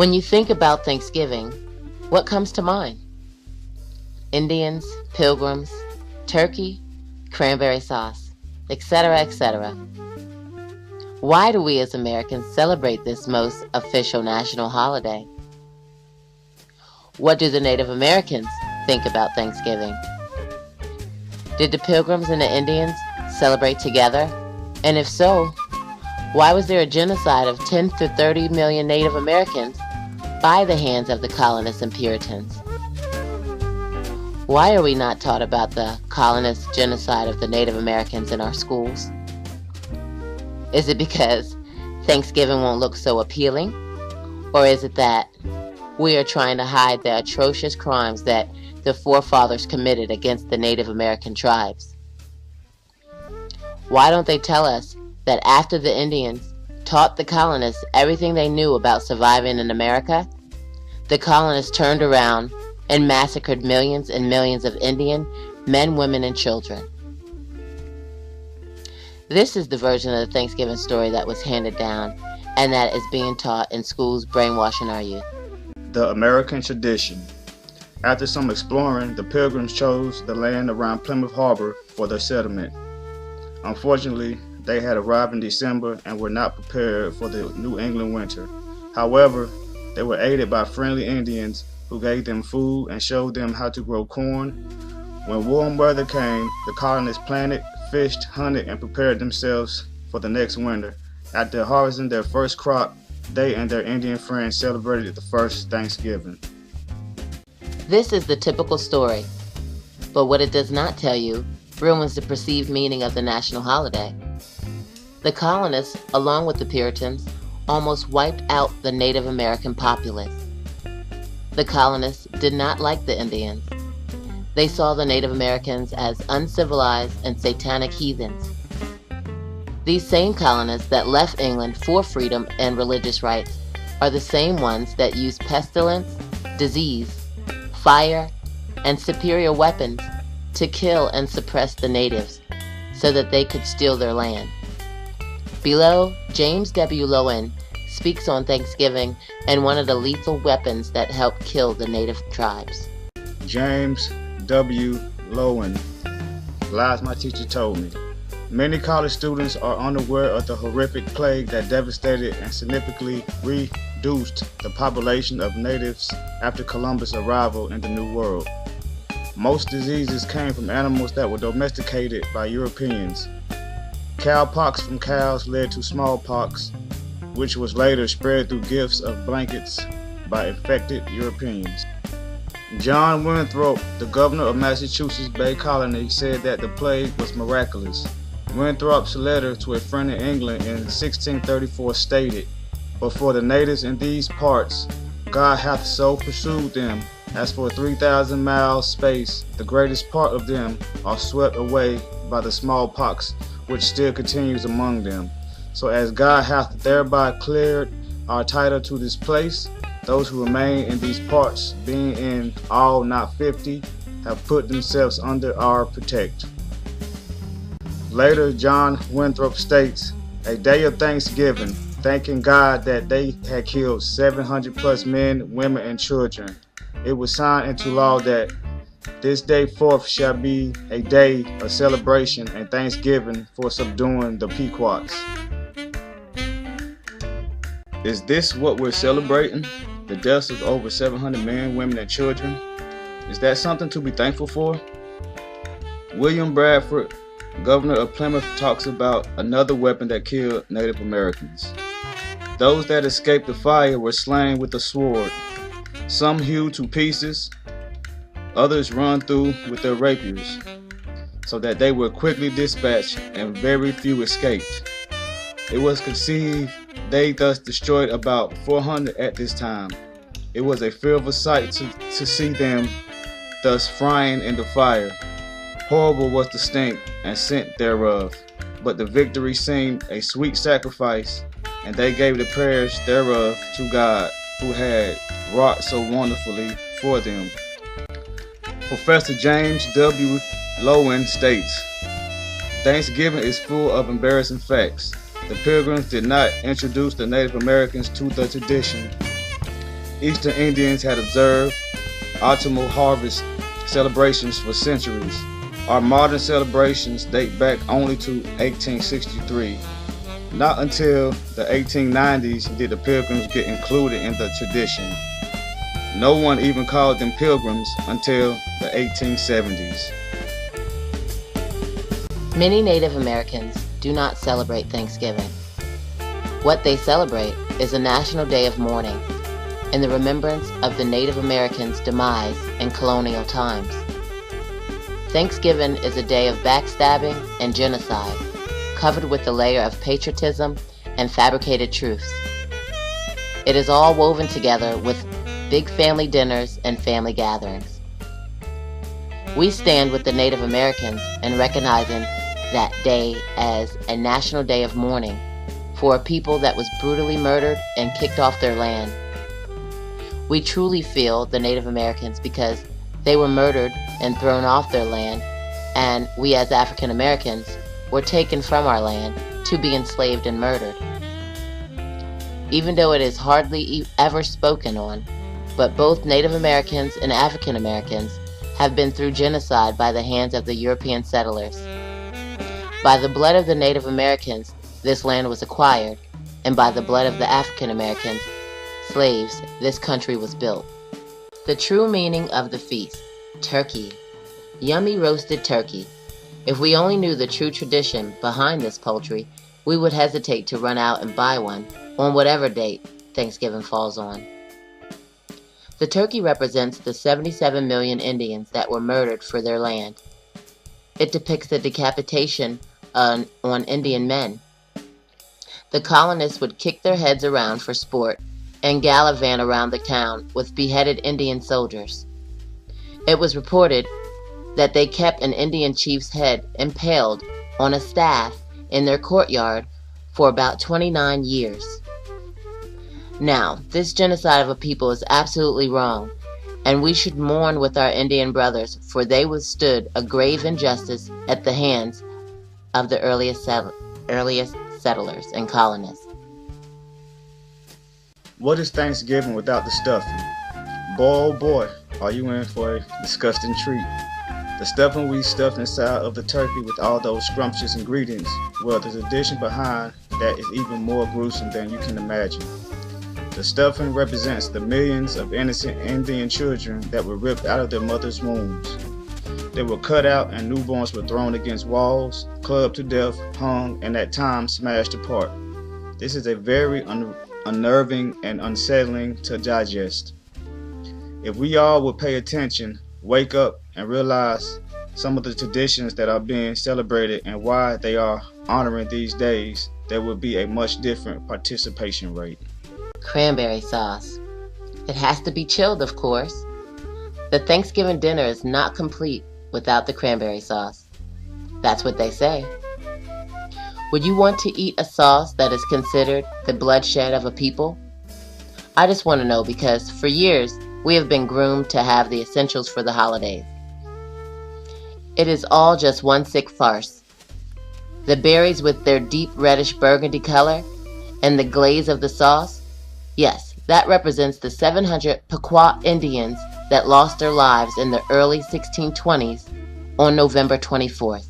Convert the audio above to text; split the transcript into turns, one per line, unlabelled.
When you think about Thanksgiving, what comes to mind? Indians, pilgrims, turkey, cranberry sauce, etc., etc. Why do we as Americans celebrate this most official national holiday? What do the Native Americans think about Thanksgiving? Did the Pilgrims and the Indians celebrate together? And if so, why was there a genocide of 10 to 30 million Native Americans by the hands of the colonists and Puritans? Why are we not taught about the colonist genocide of the Native Americans in our schools? Is it because Thanksgiving won't look so appealing? Or is it that we are trying to hide the atrocious crimes that the forefathers committed against the Native American tribes? Why don't they tell us that after the Indians taught the colonists everything they knew about surviving in America, the colonists turned around and massacred millions and millions of Indian men, women, and children? This is the version of the Thanksgiving story that was handed down and that is being taught in schools, brainwashing our youth.
The American tradition. After some exploring, the Pilgrims chose the land around Plymouth Harbor for their settlement. Unfortunately, they had arrived in December and were not prepared for the New England winter. However, they were aided by friendly Indians who gave them food and showed them how to grow corn. When warm weather came, the colonists planted, fished, hunted, and prepared themselves for the next winter. After harvesting their first crop, they and their Indian friends celebrated the first Thanksgiving.
This is the typical story, but what it does not tell you ruins the perceived meaning of the national holiday. The colonists, along with the Puritans, almost wiped out the Native American populace. The colonists did not like the Indians. They saw the Native Americans as uncivilized and satanic heathens. These same colonists that left England for freedom and religious rights are the same ones that used pestilence, disease, fire, and superior weapons to kill and suppress the natives so that they could steal their land. Below, James W. Loewen speaks on Thanksgiving and one of the lethal weapons that helped kill the native tribes.
James W. Loewen. Lies my teacher told me. Many college students are unaware of the horrific plague that devastated and significantly reduced the population of natives after Columbus' arrival in the New World. Most diseases came from animals that were domesticated by Europeans. Cowpox from cows led to smallpox, which was later spread through gifts of blankets by infected Europeans. John Winthrop, the governor of Massachusetts Bay Colony, said that the plague was miraculous. Winthrop's letter to a friend in England in 1634 stated, "But for the natives in these parts, God hath so pursued them, as for 3,000 miles space, the greatest part of them are swept away by the smallpox, which still continues among them. So as God hath thereby cleared our title to this place, those who remain in these parts, being in all not 50, have put themselves under our protect." Later, John Winthrop states, "A day of thanksgiving, thanking God that they had killed 700 plus men, women, and children. It was signed into law that this day forth shall be a day of celebration and thanksgiving for subduing the Pequots." Is this what we're celebrating? The deaths of over 700 men, women, and children? Is that something to be thankful for? William Bradford, governor of Plymouth, talks about another weapon that killed Native Americans. Those that escaped the fire were slain with the sword, some hewed to pieces, others run through with their rapiers, so that they were quickly dispatched and very few escaped. It was conceived they thus destroyed about 400 at this time. It was a fearful sight to see them thus frying in the fire. Horrible was the stink and scent thereof, but the victory seemed a sweet sacrifice, and they gave the prayers thereof to God, who had wrought so wonderfully for them. Professor James W. Loewen states, "Thanksgiving is full of embarrassing facts. The Pilgrims did not introduce the Native Americans to the tradition. Eastern Indians had observed autumnal harvest celebrations for centuries. Our modern celebrations date back only to 1863. Not until the 1890s did the Pilgrims get included in the tradition. No one even called them Pilgrims until the 1870s.
Many Native Americans do not celebrate Thanksgiving. What they celebrate is a national day of mourning in the remembrance of the Native Americans' demise in colonial times. Thanksgiving is a day of backstabbing and genocide, covered with a layer of patriotism and fabricated truths. It is all woven together with big family dinners and family gatherings. We stand with the Native Americans in recognizing that day as a national day of mourning for a people that was brutally murdered and kicked off their land. We truly feel the Native Americans because they were murdered and thrown off their land, and we as African Americans were taken from our land to be enslaved and murdered. Even though it is hardly ever spoken on, but both Native Americans and African Americans have been through genocide by the hands of the European settlers. By the blood of the Native Americans, this land was acquired, and by the blood of the African Americans, slaves, this country was built. The true meaning of the feast, turkey. Yummy roasted turkey. If we only knew the true tradition behind this poultry, we would hesitate to run out and buy one on whatever date Thanksgiving falls on. The turkey represents the 77 million Indians that were murdered for their land. It depicts the decapitation on Indian men. The colonists would kick their heads around for sport and gallivant around the town with beheaded Indian soldiers. It was reported that they kept an Indian chief's head impaled on a staff in their courtyard for about 29 years. Now, this genocide of a people is absolutely wrong, and we should mourn with our Indian brothers, for they withstood a grave injustice at the hands of the earliest settlers and colonists.
What is Thanksgiving without the stuffing? Boy, oh boy, are you in for a disgusting treat. The stuffing we stuff inside of the turkey with all those scrumptious ingredients, well, there's a addition behind that is even more gruesome than you can imagine. The stuffing represents the millions of innocent Indian children that were ripped out of their mothers' wombs. They were cut out and newborns were thrown against walls, clubbed to death, hung, and at times smashed apart. This is a very unnerving and unsettling to digest. If we all would pay attention, wake up, and realize some of the traditions that are being celebrated and why they are honoring these days, there would be a much different participation rate.
Cranberry sauce. It has to be chilled, of course. The Thanksgiving dinner is not complete without the cranberry sauce. That's what they say. Would you want to eat a sauce that is considered the bloodshed of a people? I just want to know because for years we have been groomed to have the essentials for the holidays. It is all just one sick farce. The berries with their deep reddish burgundy color and the glaze of the sauce, yes, that represents the 700 Pequot Indians that lost their lives in the early 1620s on November 24th.